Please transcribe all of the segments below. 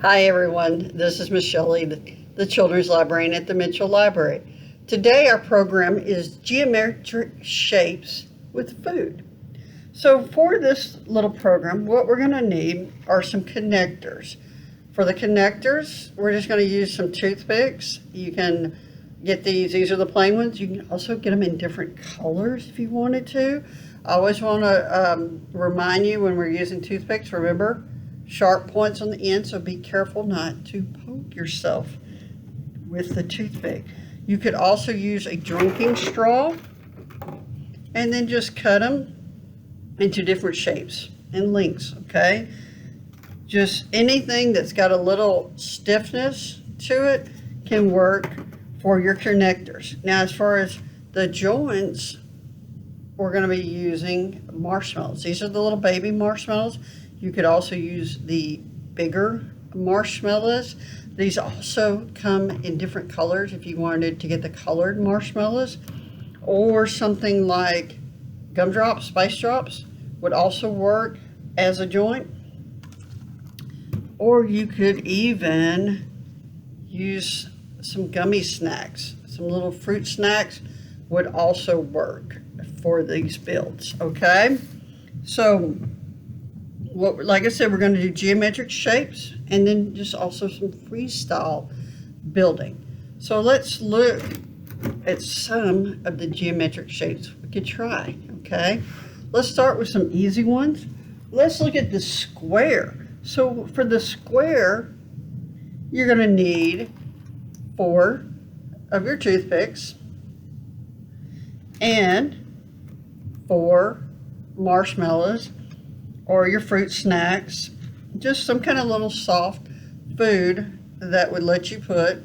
Hi everyone, this is Miss Shelley, the Children's Librarian at the Mitchell Library. Today our program is Geometric Shapes with Food. So for this little program, what we're going to need are some connectors. For the connectors, we're just going to use some toothpicks. You can get these are the plain ones. You can also get them in different colors if you wanted to. I always want to remind you when we're using toothpicks, remember, sharp points on the end, so be careful not to poke yourself with the toothpick. You could also use a drinking straw and then just cut them into different shapes and lengths, okay? Just anything that's got a little stiffness to it can work for your connectors. Now, as far as the joints, we're going to be using marshmallows. These are the little baby marshmallows. You could also use the bigger marshmallows. These also come in different colors if you wanted to get the colored marshmallows, or something like gumdrops, spice drops would also work as a joint. Or you could even use some gummy snacks. Some little fruit snacks would also work for these builds, okay? So like I said, we're going to do geometric shapes and then just also some freestyle building. So let's look at some of the geometric shapes we could try, okay? Let's start with some easy ones. Let's look at the square. So for the square, you're going to need 4 of your toothpicks and 4 marshmallows or your fruit snacks, just some kind of little soft food that would let you put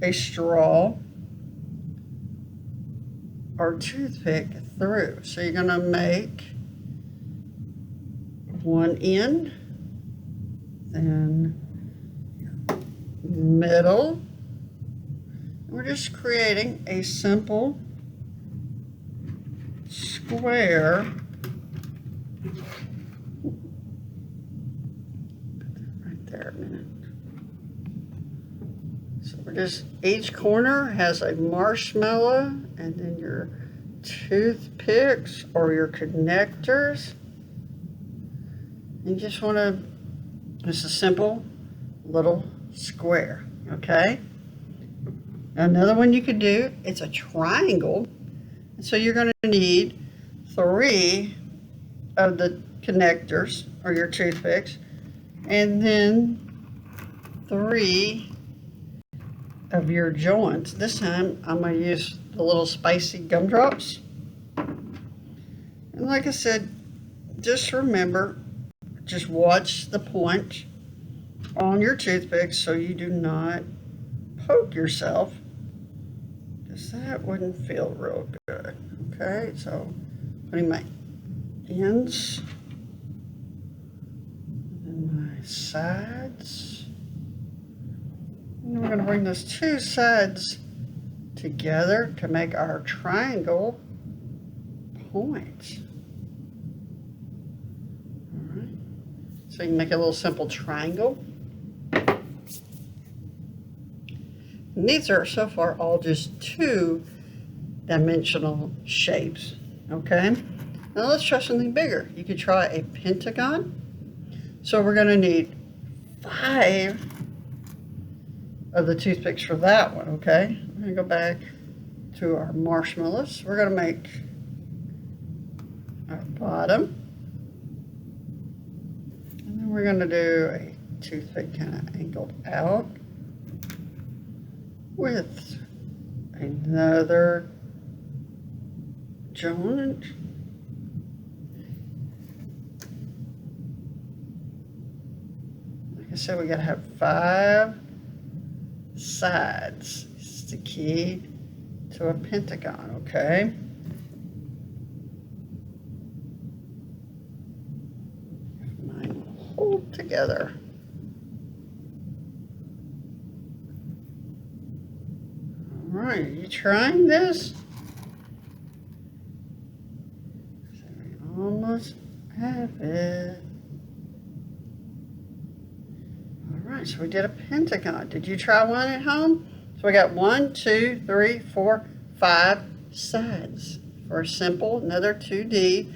a straw or toothpick through. So you're going to make one end, then middle. We're just creating a simple square there a minute. So we're just, each corner has a marshmallow and then your toothpicks or your connectors. You just want to, it's a simple little square, okay? Another one you could do, it's a triangle. So you're going to need 3 of the connectors or your toothpicks, and then 3 of your joints. This time I'm going to use the little spicy gumdrops. And like I said, just remember, just watch the point on your toothpicks so you do not poke yourself, because that wouldn't feel real good. Okay, so putting my ends and my sides. And we're going to bring those 2 sides together to make our triangle point. All right, so you can make a little simple triangle. And these are so far all just 2-dimensional shapes, okay? Now let's try something bigger. You could try a pentagon. So we're going to need 5 of the toothpicks for that one, okay? We're going to go back to our marshmallows. We're going to make our bottom. And then we're going to do a toothpick kind of angled out with another joint. Like I said, we got to have 5 sides. It's the key to a pentagon, okay? Mine will hold together. All right, are you trying this? So we almost have it. All right. right, so we did a pentagon. Did you try one at home? So we got 1, 2, 3, 4, 5 sides for a simple, another 2D,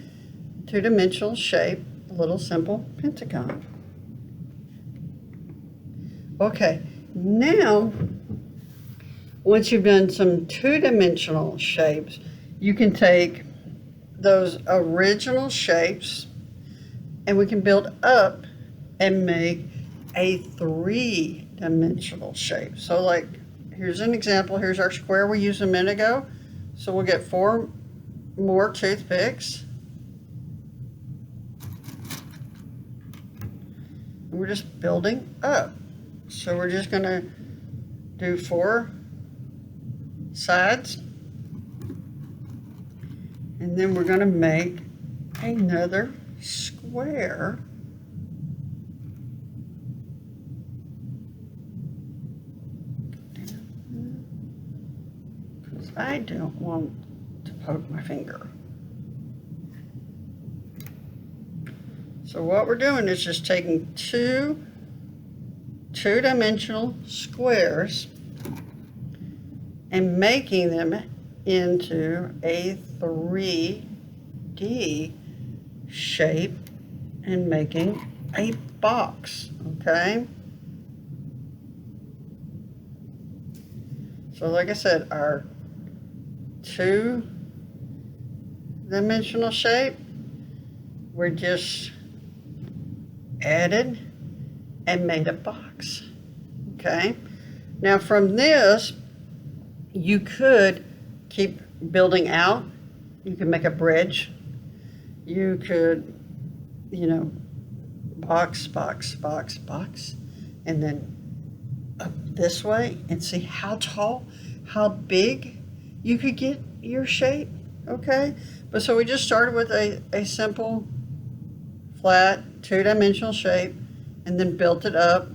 two-dimensional shape, a little simple pentagon. Okay, now, once you've done some two-dimensional shapes, you can take those original shapes and we can build up and make a three-dimensional shape. So like, here's an example. Here's our square we used a minute ago. So we'll get 4 more toothpicks. And we're just building up. So we're just gonna do 4 sides. And then we're gonna make another square. Because I don't want to poke my finger. So what we're doing is just taking two-dimensional squares and making them into a 3D shape and making a box, okay? So like I said, our two-dimensional shape, we're just added and made a box, okay? Now from this, you could keep building out. You could make a bridge. You could, box, box, box, box, and then up this way and see how tall, how big you could get your shape, okay? But so we just started with a simple, flat, two-dimensional shape and then built it up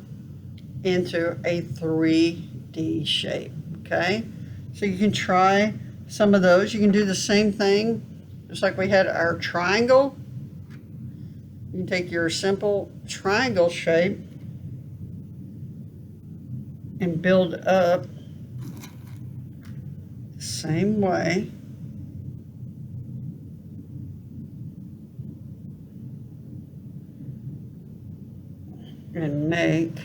into a 3D shape, okay? So you can try some of those. You can do the same thing, just like we had our triangle. You can take your simple triangle shape and build up the same way. And make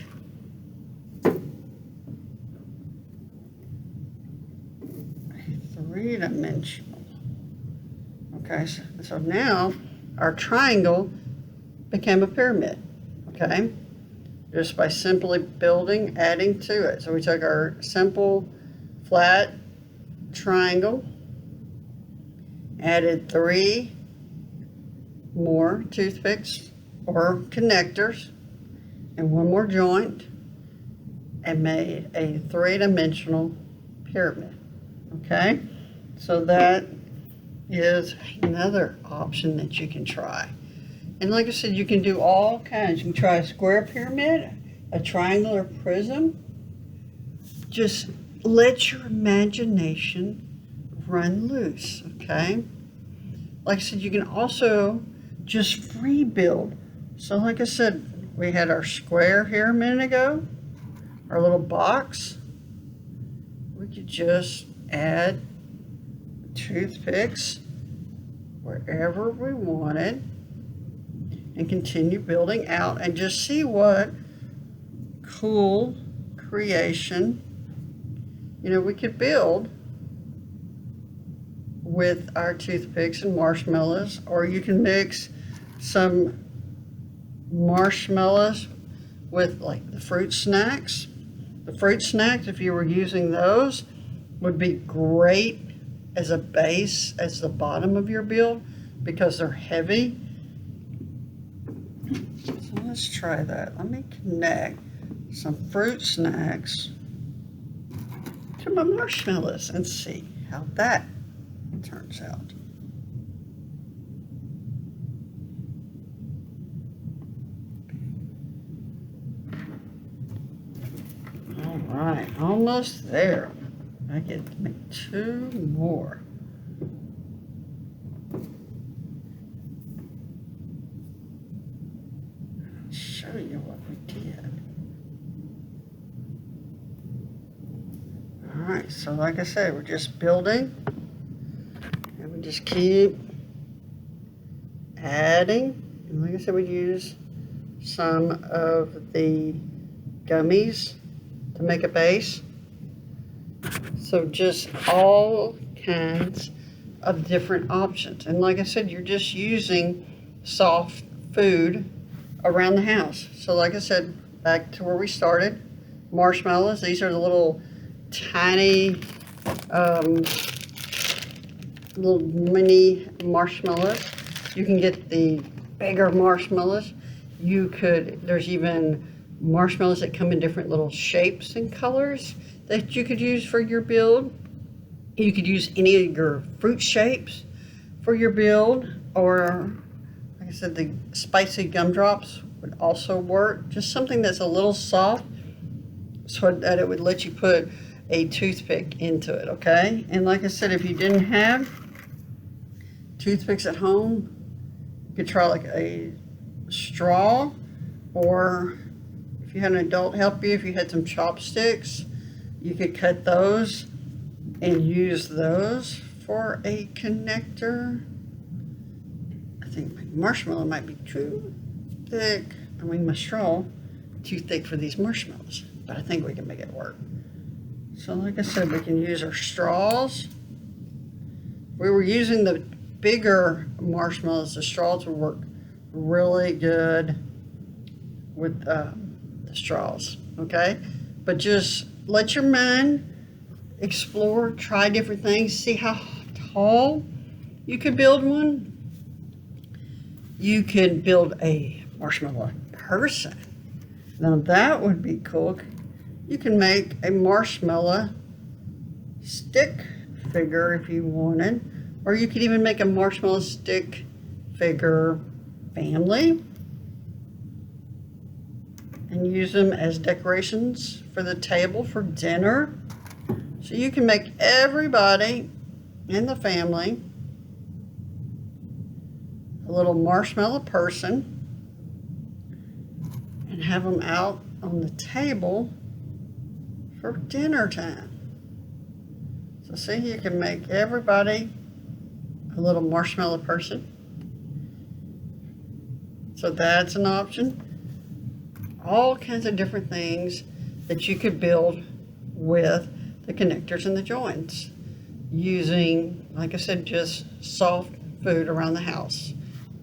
three-dimensional. Okay, so now our triangle became a pyramid, okay? Just by simply building, adding to it. So we took our simple flat triangle, added 3 more toothpicks or connectors, and 1 more joint, and made a three-dimensional pyramid, okay? So that is another option that you can try. And like I said, you can do all kinds. You can try a square pyramid, a triangular prism. Just let your imagination run loose, okay? Like I said, you can also just free build. So like I said, we had our square here a minute ago, our little box. We could just add toothpicks wherever we wanted and continue building out and just see what cool creation, we could build with our toothpicks and marshmallows. Or you can mix some marshmallows with like the fruit snacks. The fruit snacks, if you were using those, would be great as a base, as the bottom of your build, because they're heavy. So let's try that. Let me connect some fruit snacks to my marshmallows and see how that turns out. All right, almost there. I get to make 2 more. I'll show you what we did. right, so like I said, we're just building, and we just keep adding. And like I said, we use some of the gummies to make a base. So just all kinds of different options. And like I said, you're just using soft food around the house. So like I said, back to where we started, marshmallows. These are the little tiny little mini marshmallows. You can get the bigger marshmallows. There's even marshmallows that come in different little shapes and colors that you could use for your build. You could use any of your fruit shapes for your build, or like I said, the spicy gumdrops would also work. Just something that's a little soft so that it would let you put a toothpick into it, okay? And like I said, if you didn't have toothpicks at home, you could try like a straw, or if you had an adult help you, if you had some chopsticks, you could cut those and use those for a connector. I think my marshmallow might be too thick. I mean, my straw too thick for these marshmallows, but I think we can make it work. So like I said, we can use our straws. We were using the bigger marshmallows. The straws would work really good with the straws, okay? But just let your mind explore, try different things, see how tall you could build one. You can build a marshmallow person. Now that would be cool. You can make a marshmallow stick figure if you wanted, or you could even make a marshmallow stick figure family and use them as decorations for the table for dinner. So you can make everybody in the family a little marshmallow person and have them out on the table for dinner time. So see, you can make everybody a little marshmallow person. So that's an option. All kinds of different things that you could build with the connectors and the joints using, like I said, just soft food around the house.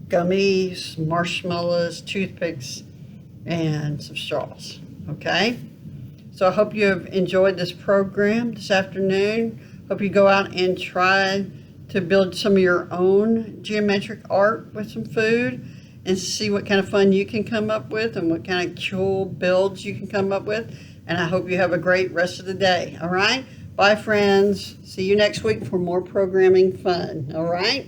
Gummies, marshmallows, toothpicks, and some straws, okay? So I hope you have enjoyed this program this afternoon. Hope you go out and try to build some of your own geometric art with some food and see what kind of fun you can come up with and what kind of cool builds you can come up with. And I hope you have a great rest of the day, all right? Bye, friends. See you next week for more programming fun, all right?